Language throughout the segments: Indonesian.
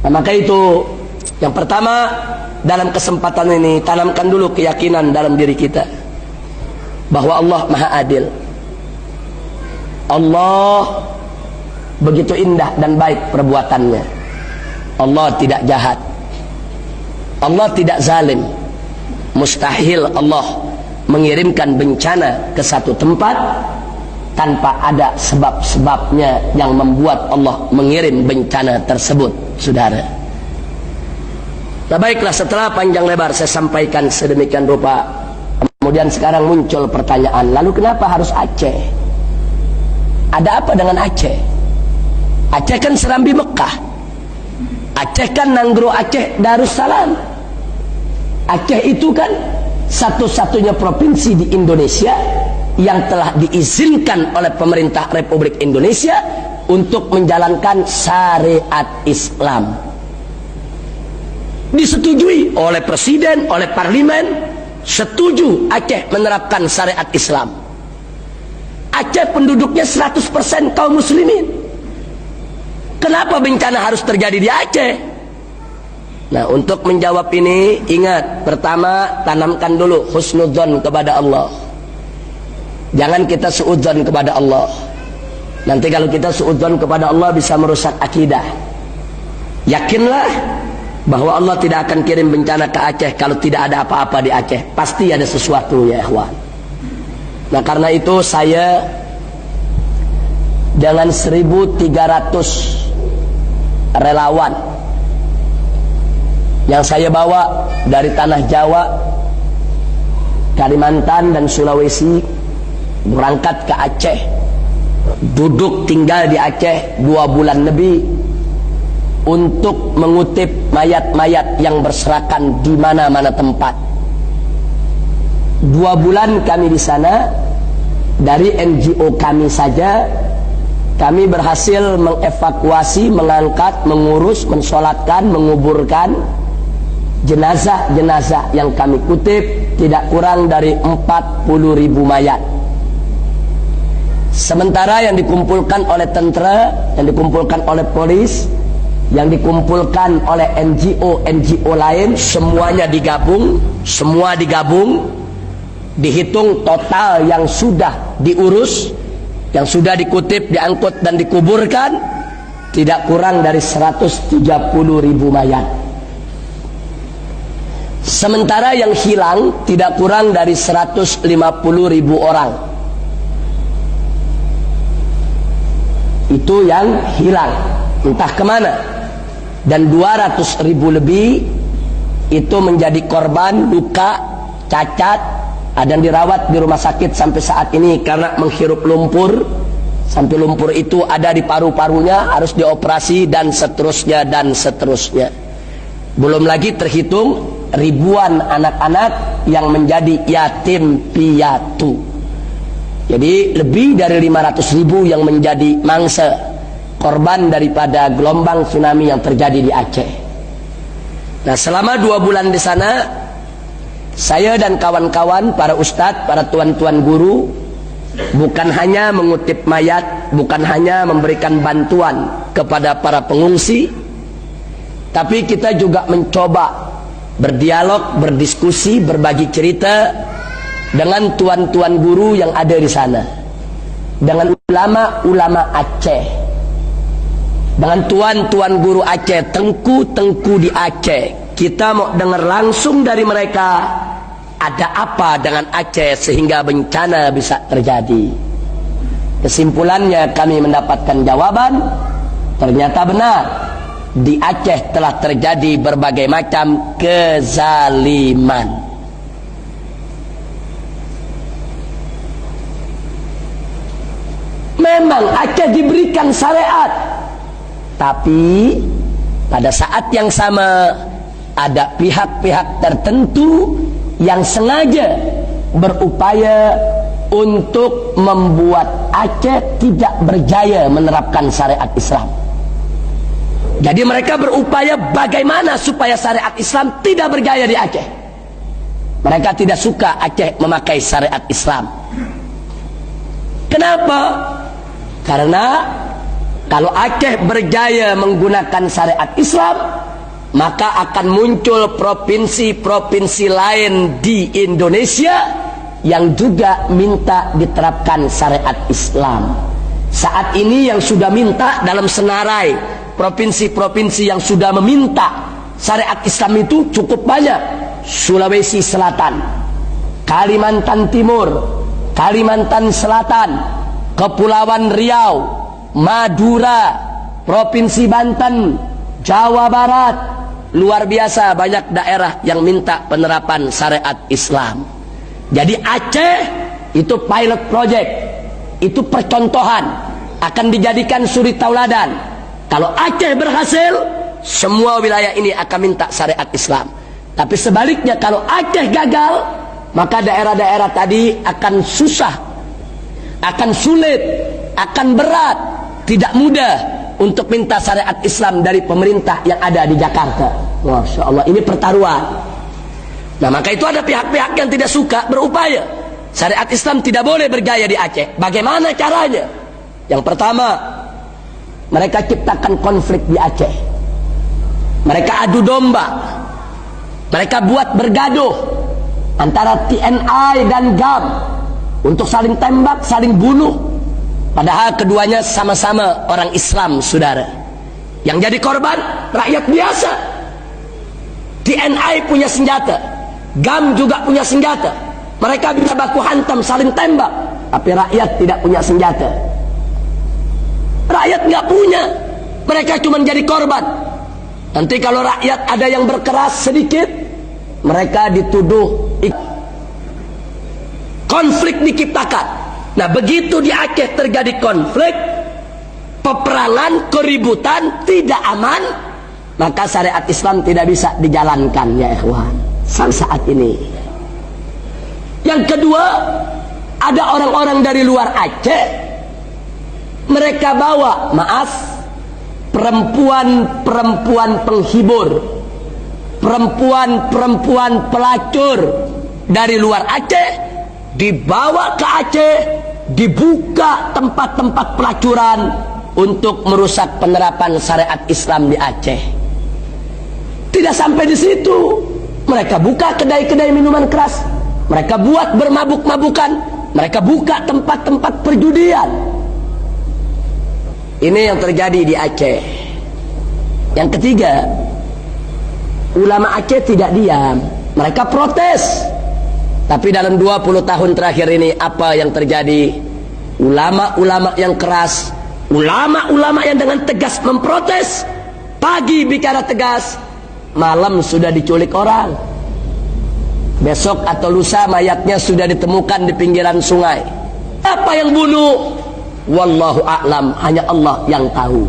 Nah, maka itu yang pertama, dalam kesempatan ini tanamkan dulu keyakinan dalam diri kita bahwa Allah Maha Adil. Allah begitu indah dan baik perbuatannya. Allah tidak jahat, Allah tidak zalim. Mustahil Allah mengirimkan bencana ke satu tempat tanpa ada sebab-sebabnya yang membuat Allah mengirim bencana tersebut, saudara. Nah, baiklah, setelah panjang lebar saya sampaikan sedemikian rupa, kemudian sekarang muncul pertanyaan, lalu kenapa harus Aceh? Ada apa dengan Aceh? Aceh kan Serambi Mekah, Aceh kan Nanggro Aceh Darussalam. Aceh itu kan satu-satunya provinsi di Indonesia yang telah diizinkan oleh pemerintah Republik Indonesia untuk menjalankan syariat Islam. Disetujui oleh presiden, oleh parlemen, setuju Aceh menerapkan syariat Islam. Aceh penduduknya 100% kaum muslimin. Kenapa bencana harus terjadi di Aceh? Nah, untuk menjawab ini, ingat, pertama, tanamkan dulu husnudzon kepada Allah. Jangan kita suudzon kepada Allah. Nanti kalau kita suudzon kepada Allah bisa merusak akidah. Yakinlah bahwa Allah tidak akan kirim bencana ke Aceh kalau tidak ada apa-apa di Aceh. Pasti ada sesuatu, ya ikhwan. Nah, karena itu saya dengan 1.300 relawan yang saya bawa dari tanah Jawa, Kalimantan dan Sulawesi, berangkat ke Aceh, duduk tinggal di Aceh 2 bulan lebih untuk mengutip mayat-mayat yang berserakan di mana-mana tempat. 2 bulan kami di sana. Dari NGO kami saja kami berhasil mengevakuasi, mengangkat, mengurus, mensolatkan, menguburkan jenazah-jenazah yang kami kutip tidak kurang dari 40.000 mayat. Sementara yang dikumpulkan oleh tentara, yang dikumpulkan oleh polis, yang dikumpulkan oleh NGO lain, semuanya digabung, semua digabung, dihitung total yang sudah diurus, yang sudah dikutip, diangkut dan dikuburkan tidak kurang dari 130.000 mayat. Sementara yang hilang tidak kurang dari 150.000 orang. Itu yang hilang, entah kemana. Dan 200.000 lebih itu menjadi korban luka, cacat, ada yang dirawat di rumah sakit sampai saat ini karena menghirup lumpur, sampai lumpur itu ada di paru-parunya, harus dioperasi dan seterusnya dan seterusnya. Belum lagi terhitung ribuan anak-anak yang menjadi yatim piatu. Jadi lebih dari 500.000 yang menjadi mangsa, korban daripada gelombang tsunami yang terjadi di Aceh. Nah, selama 2 bulan di sana, saya dan kawan-kawan, para ustadz, para tuan-tuan guru, bukan hanya mengutip mayat, bukan hanya memberikan bantuan kepada para pengungsi, tapi kita juga mencoba berdialog, berdiskusi, berbagi cerita dengan tuan-tuan guru yang ada di sana, dengan ulama-ulama Aceh, dengan tuan-tuan guru Aceh, tengku-tengku di Aceh. Kita mau dengar langsung dari mereka, ada apa dengan Aceh sehingga bencana bisa terjadi. Kesimpulannya kami mendapatkan jawaban, ternyata benar, di Aceh telah terjadi berbagai macam kezaliman. Memang Aceh diberikan syariat, tapi pada saat yang sama ada pihak-pihak tertentu yang sengaja berupaya untuk membuat Aceh tidak berjaya menerapkan syariat Islam. Jadi mereka berupaya bagaimana supaya syariat Islam tidak berjaya di Aceh. Mereka tidak suka Aceh memakai syariat Islam. Kenapa? Karena Kalau Aceh berjaya menggunakan syariat Islam, maka akan muncul provinsi-provinsi lain di Indonesia yang juga minta diterapkan syariat Islam. Saat ini yang sudah minta dalam senarai provinsi-provinsi yang sudah meminta syariat Islam itu cukup banyak. Sulawesi Selatan, Kalimantan Timur, Kalimantan Selatan, Kepulauan Riau, Madura, Provinsi Banten, Jawa Barat. Luar biasa banyak daerah yang minta penerapan syariat Islam. Jadi Aceh itu pilot project, itu percontohan, akan dijadikan suri tauladan. Kalau Aceh berhasil, semua wilayah ini akan minta syariat Islam. Tapi sebaliknya kalau Aceh gagal, maka daerah-daerah tadi akan susah, akan sulit, akan berat, tidak mudah untuk minta syariat Islam dari pemerintah yang ada di Jakarta. Masya Allah, ini pertaruhan. Nah, maka itu ada pihak-pihak yang tidak suka berupaya syariat Islam tidak boleh bergaya di Aceh. Bagaimana caranya? Yang pertama, mereka ciptakan konflik di Aceh. Mereka adu domba. Mereka buat bergaduh antara TNI dan GAM untuk saling tembak, saling bunuh. Padahal keduanya sama-sama orang Islam, saudara. Yang jadi korban rakyat biasa. TNI punya senjata, GAM juga punya senjata. Mereka bisa baku hantam, saling tembak. Tapi rakyat tidak punya senjata. Rakyat nggak punya. Mereka cuma jadi korban. Nanti kalau rakyat ada yang berkeras sedikit, mereka dituduh konflik diciptakan. Nah, begitu di Aceh terjadi konflik, peperangan, keributan, tidak aman, maka syariat Islam tidak bisa dijalankan, ya ikhwan, saat ini. Yang kedua, ada orang-orang dari luar Aceh, mereka bawa, perempuan-perempuan penghibur, perempuan-perempuan pelacur dari luar Aceh, dibawa ke Aceh, dibuka tempat-tempat pelacuran untuk merusak penerapan syariat Islam di Aceh. Tidak sampai di situ, mereka buka kedai-kedai minuman keras, mereka buat bermabuk-mabukan, mereka buka tempat-tempat perjudian. Ini yang terjadi di Aceh. Yang ketiga, ulama Aceh tidak diam, mereka protes. Tapi dalam 20 tahun terakhir ini apa yang terjadi? Ulama-ulama yang keras, ulama-ulama yang dengan tegas memprotes, pagi bicara tegas, malam sudah diculik orang. Besok atau lusa mayatnya sudah ditemukan di pinggiran sungai. Apa yang bunuh? Wallahu a'lam, hanya Allah yang tahu.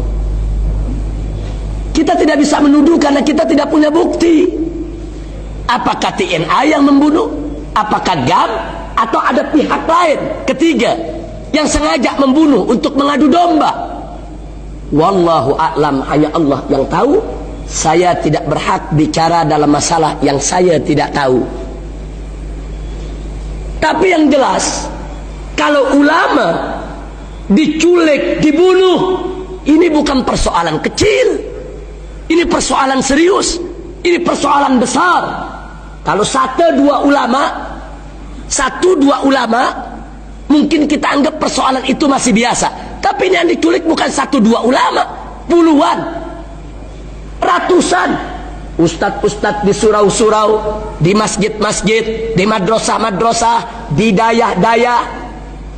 Kita tidak bisa menuduh karena kita tidak punya bukti. Apakah TNI yang membunuh? Apakah GAM? Atau ada pihak lain ketiga yang sengaja membunuh untuk mengadu domba? Wallahu a'lam, hanya Allah yang tahu. Saya tidak berhak bicara dalam masalah yang saya tidak tahu. Tapi yang jelas, kalau ulama diculik, dibunuh, ini bukan persoalan kecil, ini persoalan serius, ini persoalan besar. Kalau satu dua ulama mungkin kita anggap persoalan itu masih biasa. Tapi ini yang diculik bukan satu dua ulama, puluhan, ratusan ustadz-ustadz di surau-surau, di masjid-masjid, di madrasah-madrasah, di dayah-dayah.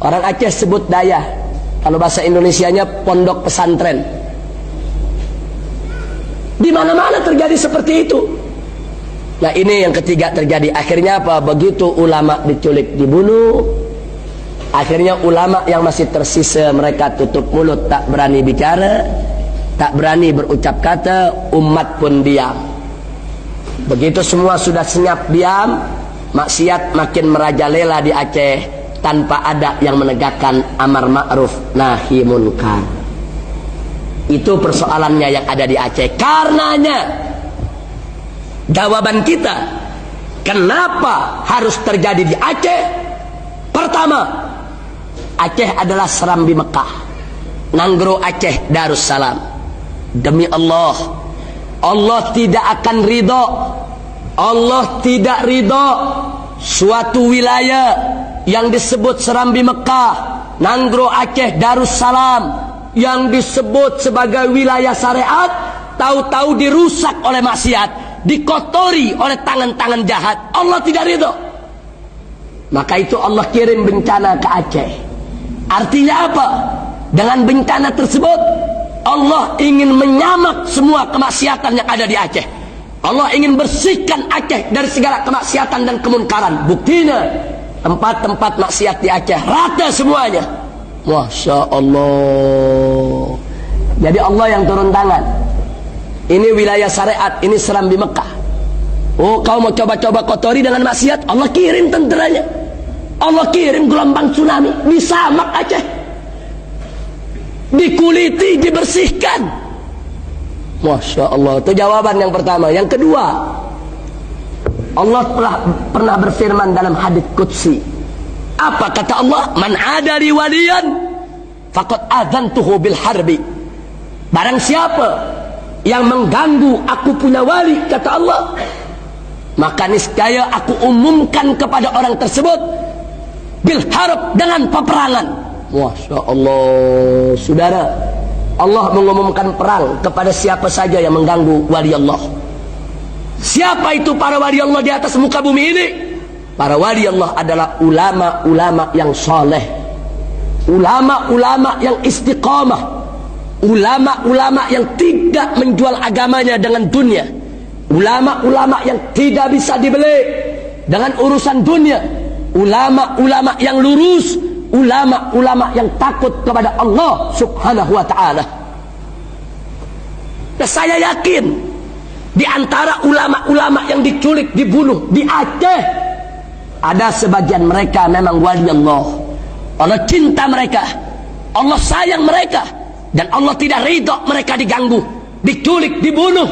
Orang Aceh sebut dayah, kalau bahasa Indonesianya pondok pesantren. Di mana-mana terjadi seperti itu. Nah, ini yang ketiga terjadi. Akhirnya apa? Begitu ulama diculik, dibunuh, akhirnya ulama yang masih tersisa mereka tutup mulut, tak berani bicara, tak berani berucap kata, umat pun diam. Begitu semua sudah senyap diam, maksiat makin merajalela di Aceh tanpa ada yang menegakkan amar ma'ruf nahi munkar. Itu persoalannya yang ada di Aceh. Karenanya jawaban kita kenapa harus terjadi di Aceh? Pertama, Aceh adalah Serambi Mekah. Nanggro Aceh Darussalam. Demi Allah, Allah tidak akan ridho, Allah tidak ridho suatu wilayah yang disebut Serambi Mekah, Nanggro Aceh Darussalam, yang disebut sebagai wilayah syariat, tahu-tahu dirusak oleh maksiat, dikotori oleh tangan-tangan jahat. Allah tidak ridho. Maka itu Allah kirim bencana ke Aceh. Artinya apa? Dengan bencana tersebut Allah ingin menyamak semua kemaksiatan yang ada di Aceh. Allah ingin bersihkan Aceh dari segala kemaksiatan dan kemunkaran. Buktinya tempat-tempat maksiat di Aceh rata semuanya. Masya Allah. Jadi Allah yang turun tangan. Ini wilayah syariat, ini Serambi Mekah. Oh, kau mau coba-coba kotori dengan maksiat, Allah kirim tenteranya, Allah kirim gelombang tsunami, disamak Aceh, dikuliti, dibersihkan. Masya Allah. Itu jawaban yang pertama. Yang kedua, Allah pernah berfirman dalam hadits qudsi. Apa kata Allah? Man adali waliyan faqad adzantuhu bil harbi. Barang siapa yang mengganggu aku punya wali, kata Allah, maka niscaya aku umumkan kepada orang tersebut bil harb, dengan peperangan. Masya Allah. Saudara, Allah mengumumkan perang kepada siapa saja yang mengganggu wali Allah. Siapa itu para wali Allah di atas muka bumi ini? Para wali Allah adalah ulama-ulama yang soleh, ulama-ulama yang istiqamah, ulama-ulama yang tidak menjual agamanya dengan dunia, ulama-ulama yang tidak bisa dibeli dengan urusan dunia, ulama-ulama yang lurus, ulama-ulama yang takut kepada Allah subhanahu wa ta'ala. Dan saya yakin di antara ulama-ulama yang diculik, dibunuh di Aceh, ada sebagian mereka memang wali Allah. Allah cinta mereka, Allah sayang mereka, dan Allah tidak ridho mereka diganggu, diculik, dibunuh.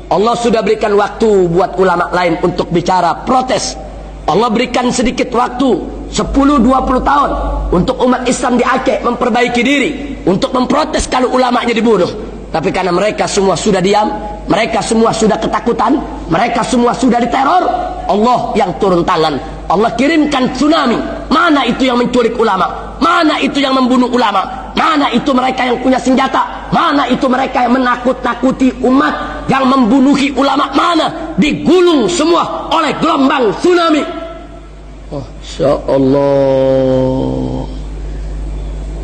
Allah sudah berikan waktu buat ulama lain untuk bicara, protes. Allah berikan sedikit waktu, 10-20 tahun, untuk umat Islam di Aceh memperbaiki diri, untuk memprotes kalau ulamanya dibunuh. Tapi karena mereka semua sudah diam, mereka semua sudah ketakutan, mereka semua sudah diteror, Allah yang turun tangan. Allah kirimkan tsunami. Mana itu yang menculik ulama? Mana itu yang membunuh ulama? Mana itu mereka yang punya senjata? Mana itu mereka yang menakut-nakuti umat, yang membunuhi ulama? Mana? Digulung semua oleh gelombang tsunami. Masya Allah.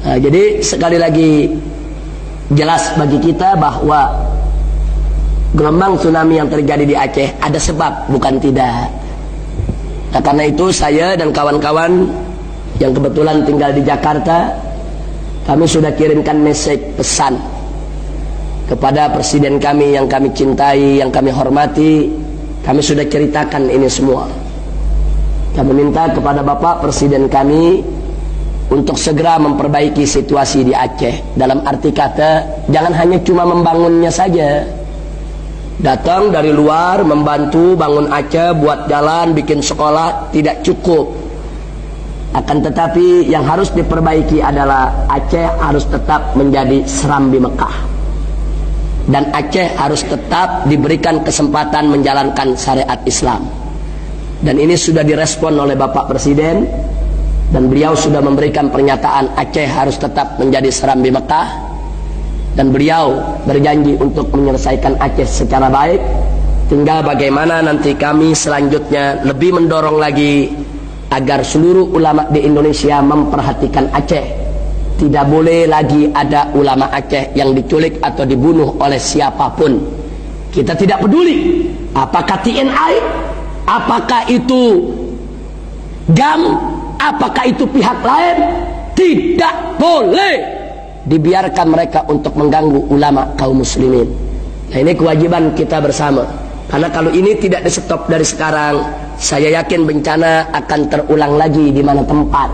Nah, jadi sekali lagi jelas bagi kita bahwa gelombang tsunami yang terjadi di Aceh ada sebab, bukan tidak. Nah, karena itu saya dan kawan-kawan yang kebetulan tinggal di Jakarta, kami sudah kirimkan message, pesan kepada presiden kami yang kami cintai, yang kami hormati. Kami sudah ceritakan ini semua. Kami minta kepada Bapak Presiden kami untuk segera memperbaiki situasi di Aceh. Dalam arti kata, jangan hanya cuma membangunnya saja, datang dari luar membantu bangun Aceh, buat jalan, bikin sekolah, tidak cukup. Akan tetapi yang harus diperbaiki adalah Aceh harus tetap menjadi Serambi Mekah, dan Aceh harus tetap diberikan kesempatan menjalankan syariat Islam. Dan ini sudah direspon oleh Bapak Presiden, dan beliau sudah memberikan pernyataan Aceh harus tetap menjadi Serambi Mekah, dan beliau berjanji untuk menyelesaikan Aceh secara baik. Tinggal bagaimana nanti kami selanjutnya lebih mendorong lagi agar seluruh ulama di Indonesia memperhatikan Aceh. Tidak boleh lagi ada ulama Aceh yang diculik atau dibunuh oleh siapapun. Kita tidak peduli apakah TNI, apakah itu GAM, apakah itu pihak lain. Tidak boleh dibiarkan mereka untuk mengganggu ulama kaum muslimin. Nah, ini kewajiban kita bersama. Karena kalau ini tidak di stop dari sekarang, saya yakin bencana akan terulang lagi di mana tempat.